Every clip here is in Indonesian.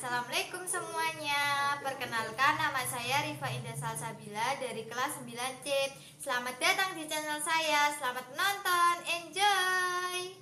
Assalamualaikum semuanya. Perkenalkan, nama saya Rifa Indah Salsabila dari kelas 9C. Selamat datang di channel saya. Selamat menonton. Enjoy.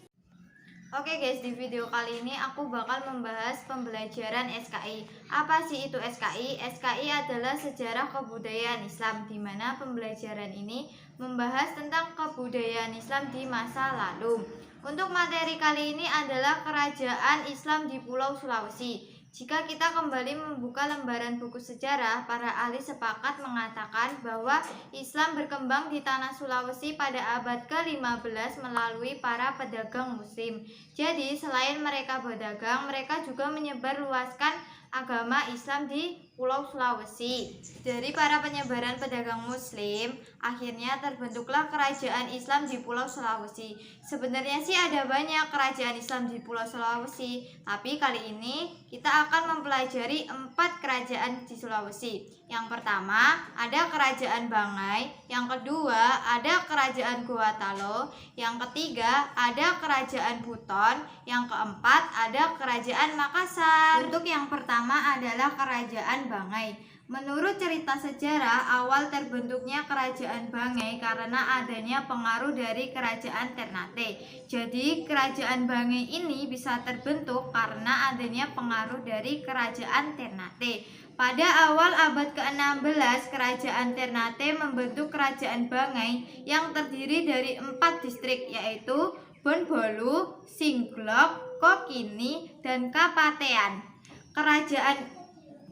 Oke guys, di video kali ini aku bakal membahas pembelajaran SKI. Apa sih itu SKI? SKI adalah sejarah kebudayaan Islam, di mana pembelajaran ini membahas tentang kebudayaan Islam di masa lalu. Untuk materi kali ini adalah kerajaan Islam di Pulau Sulawesi. Jika kita kembali membuka lembaran buku sejarah, para ahli sepakat mengatakan bahwa Islam berkembang di tanah Sulawesi pada abad ke-15 melalui para pedagang muslim. Jadi, selain mereka berdagang, mereka juga menyebarluaskan agama Islam di Pulau Sulawesi. Dari para penyebaran pedagang muslim, akhirnya terbentuklah kerajaan Islam di Pulau Sulawesi. Sebenarnya sih ada banyak kerajaan Islam di Pulau Sulawesi, tapi kali ini kita akan mempelajari 4 kerajaan di Sulawesi. Yang pertama ada kerajaan Bangai, yang kedua ada kerajaan Gowatalo, yang ketiga ada kerajaan Buton, yang keempat ada kerajaan Makassar. Untuk yang pertama adalah kerajaan Bangai. Menurut cerita sejarah, awal terbentuknya kerajaan Bangai karena adanya pengaruh dari kerajaan Ternate. Jadi kerajaan Bangai ini bisa terbentuk karena adanya pengaruh dari kerajaan Ternate. Pada awal abad ke-16, kerajaan Ternate membentuk kerajaan Bangai yang terdiri dari 4 distrik, yaitu Bonbolu, Singlok, Kokini, dan Kapatean. Kerajaan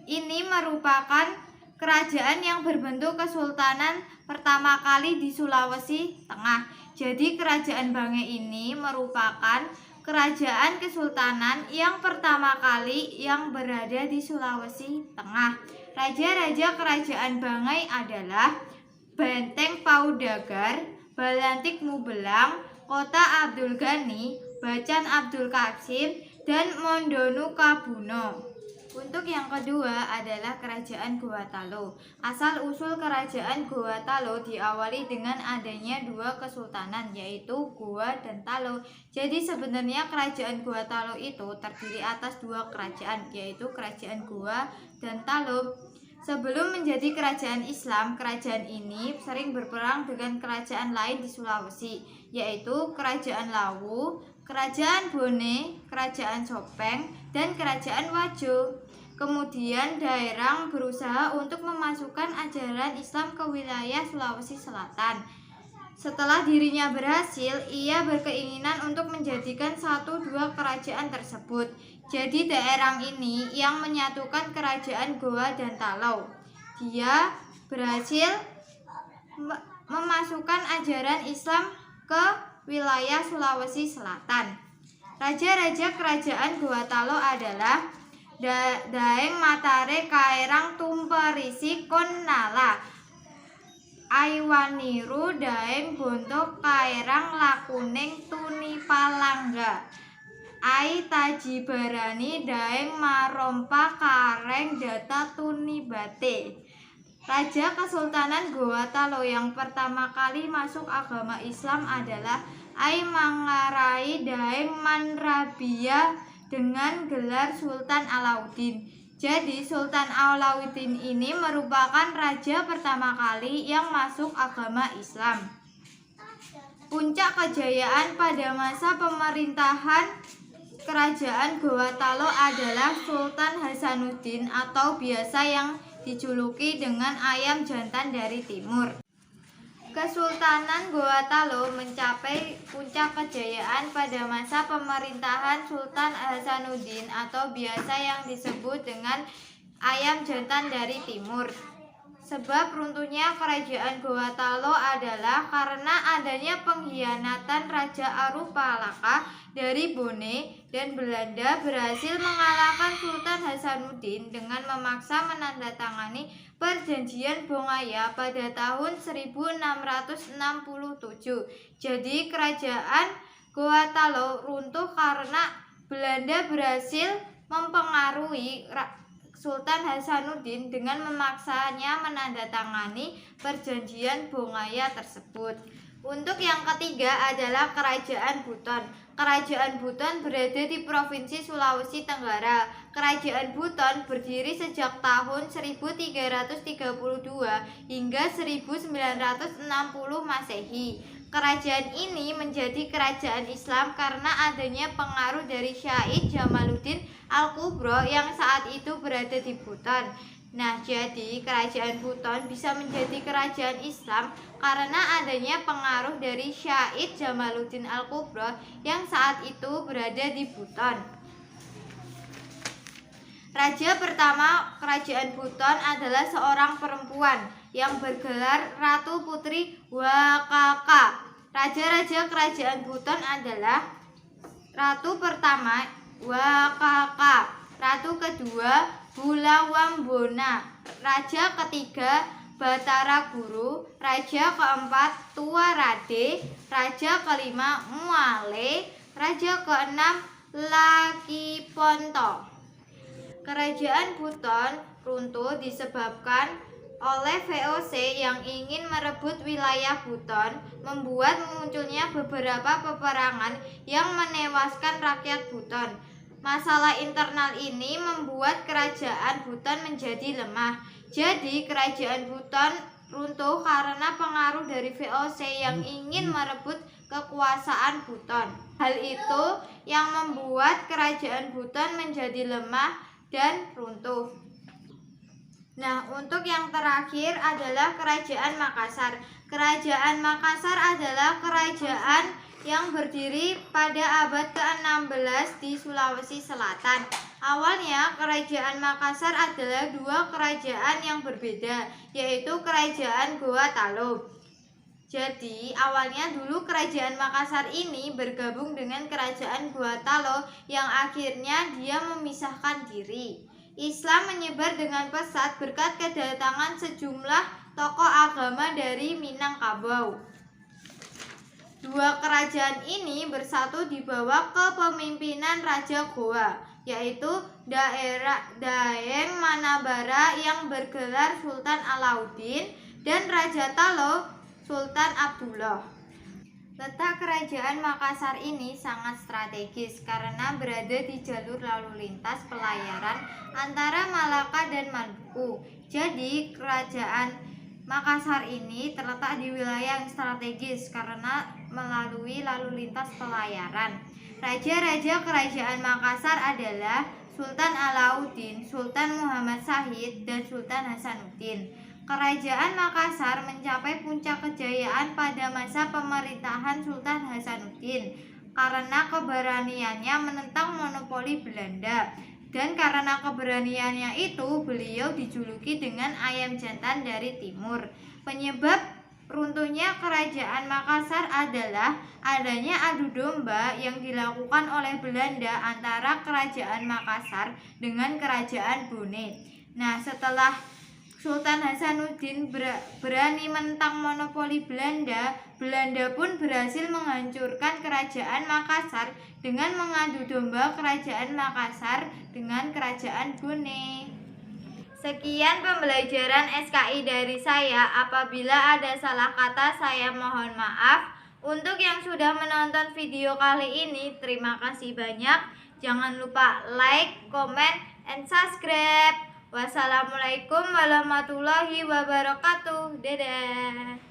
ini merupakan kerajaan yang berbentuk kesultanan pertama kali di Sulawesi Tengah. Jadi kerajaan Bangai ini merupakan kerajaan kesultanan yang pertama kali yang berada di Sulawesi Tengah. Raja-raja kerajaan Bangai adalah Benteng Paudagar, Balantik Mubelang, Kota Abdul Ghani, Bacan Abdul Qasim, dan Mondonu Kabuno. Untuk yang kedua adalah kerajaan Gowatalo. Asal-usul kerajaan Gowatalo diawali dengan adanya 2 kesultanan, yaitu Goa dan Talo. Jadi sebenarnya kerajaan Gowatalo itu terdiri atas 2 kerajaan, yaitu kerajaan Goa dan Talo. Sebelum menjadi kerajaan Islam, kerajaan ini sering berperang dengan kerajaan lain di Sulawesi, yaitu kerajaan Lawu, kerajaan Bone, kerajaan Sopeng, dan kerajaan Wajo. Kemudian Daerang berusaha untuk memasukkan ajaran Islam ke wilayah Sulawesi Selatan. Setelah dirinya berhasil, ia berkeinginan untuk menjadikan 1-2 kerajaan tersebut. Jadi Daerang ini yang menyatukan kerajaan Goa dan Talo. Dia berhasil memasukkan ajaran Islam ke wilayah Sulawesi Selatan. Raja-raja kerajaan Gowatalo adalah Daeng Matare Kaerang Tumperisi Konnala, Aiwaniru Daeng Bonto Kaerang Lakuning Tunipalangga, Ai Tajibarani Daeng Marompa Kareng Data Tunibate. Raja Kesultanan Gowatalo yang pertama kali masuk agama Islam adalah Ai Mangarai Daeng Manrabia dengan gelar Sultan Alauddin. Jadi Sultan Alauddin ini merupakan raja pertama kali yang masuk agama Islam. Puncak kejayaan pada masa pemerintahan kerajaan Gowatalo adalah Sultan Hasanuddin atau biasa yang dijuluki dengan ayam jantan dari timur. Kesultanan Gowatalo mencapai puncak kejayaan pada masa pemerintahan Sultan Hasanuddin atau biasa yang disebut dengan ayam jantan dari timur. Sebab runtuhnya kerajaan Gowatalo adalah karena adanya pengkhianatan Raja Arupalaka dari Bone, dan Belanda berhasil mengalahkan Sultan Hasanuddin dengan memaksa menandatangani Perjanjian Bongaya pada tahun 1667. Jadi kerajaan Gowatalo runtuh karena Belanda berhasil mempengaruhi Sultan Hasanuddin dengan memaksanya menandatangani Perjanjian Bongaya tersebut. Untuk yang ketiga adalah Kerajaan Buton. Kerajaan Buton berada di Provinsi Sulawesi Tenggara. Kerajaan Buton berdiri sejak tahun 1332 hingga 1960 Masehi. Kerajaan ini menjadi kerajaan Islam karena adanya pengaruh dari Syahid Jamaluddin Al-Kubro yang saat itu berada di Buton. Nah, jadi kerajaan Buton bisa menjadi kerajaan Islam karena adanya pengaruh dari Syahid Jamaluddin Al-Kubro yang saat itu berada di Buton. Raja pertama kerajaan Buton adalah seorang perempuan yang bergelar Ratu Putri Wakaka. Raja-raja kerajaan Buton adalah Ratu pertama Wakaka, Ratu kedua Bulawambona, Raja ketiga Batara Guru, Raja keempat Tuarade, Raja kelima Muale, Raja keenam Lakiponto. Kerajaan Buton runtuh disebabkan oleh VOC yang ingin merebut wilayah Buton, membuat munculnya beberapa peperangan yang menewaskan rakyat Buton. Masalah internal ini membuat kerajaan Buton menjadi lemah. Jadi kerajaan Buton runtuh karena pengaruh dari VOC yang ingin merebut kekuasaan Buton. Hal itu yang membuat kerajaan Buton menjadi lemah dan runtuh. Nah, untuk yang terakhir adalah Kerajaan Makassar. Kerajaan Makassar adalah kerajaan yang berdiri pada abad ke-16 di Sulawesi Selatan. Awalnya, Kerajaan Makassar adalah dua kerajaan yang berbeda, yaitu Kerajaan Goa Talo. Jadi, awalnya dulu Kerajaan Makassar ini bergabung dengan Kerajaan Goa Talo yang akhirnya dia memisahkan diri. Islam menyebar dengan pesat berkat kedatangan sejumlah tokoh agama dari Minangkabau. Dua kerajaan ini bersatu di bawah kepemimpinan Raja Goa, yaitu Daeng Manabara yang bergelar Sultan Alauddin dan Raja Talo Sultan Abdullah. Letak Kerajaan Makassar ini sangat strategis karena berada di jalur lalu lintas pelayaran antara Malaka dan Maluku. Jadi Kerajaan Makassar ini terletak di wilayah yang strategis karena melalui lalu lintas pelayaran. Raja-raja Kerajaan Makassar adalah Sultan Alauddin, Sultan Muhammad Syahid, dan Sultan Hasanuddin. Kerajaan Makassar mencapai puncak kejayaan pada masa pemerintahan Sultan Hasanuddin karena keberaniannya menentang monopoli Belanda. Dan karena keberaniannya itu, beliau dijuluki dengan ayam jantan dari timur. Penyebab runtuhnya Kerajaan Makassar adalah adanya adu domba yang dilakukan oleh Belanda antara Kerajaan Makassar dengan Kerajaan Bone. Nah, setelah Sultan Hasanuddin berani menentang monopoli Belanda, Belanda pun berhasil menghancurkan Kerajaan Makassar dengan mengadu domba Kerajaan Makassar dengan Kerajaan Bone. Sekian pembelajaran SKI dari saya. Apabila ada salah kata, saya mohon maaf. Untuk yang sudah menonton video kali ini, terima kasih banyak. Jangan lupa like, comment, and subscribe. Wassalamualaikum warahmatullahi wabarakatuh. Dadah.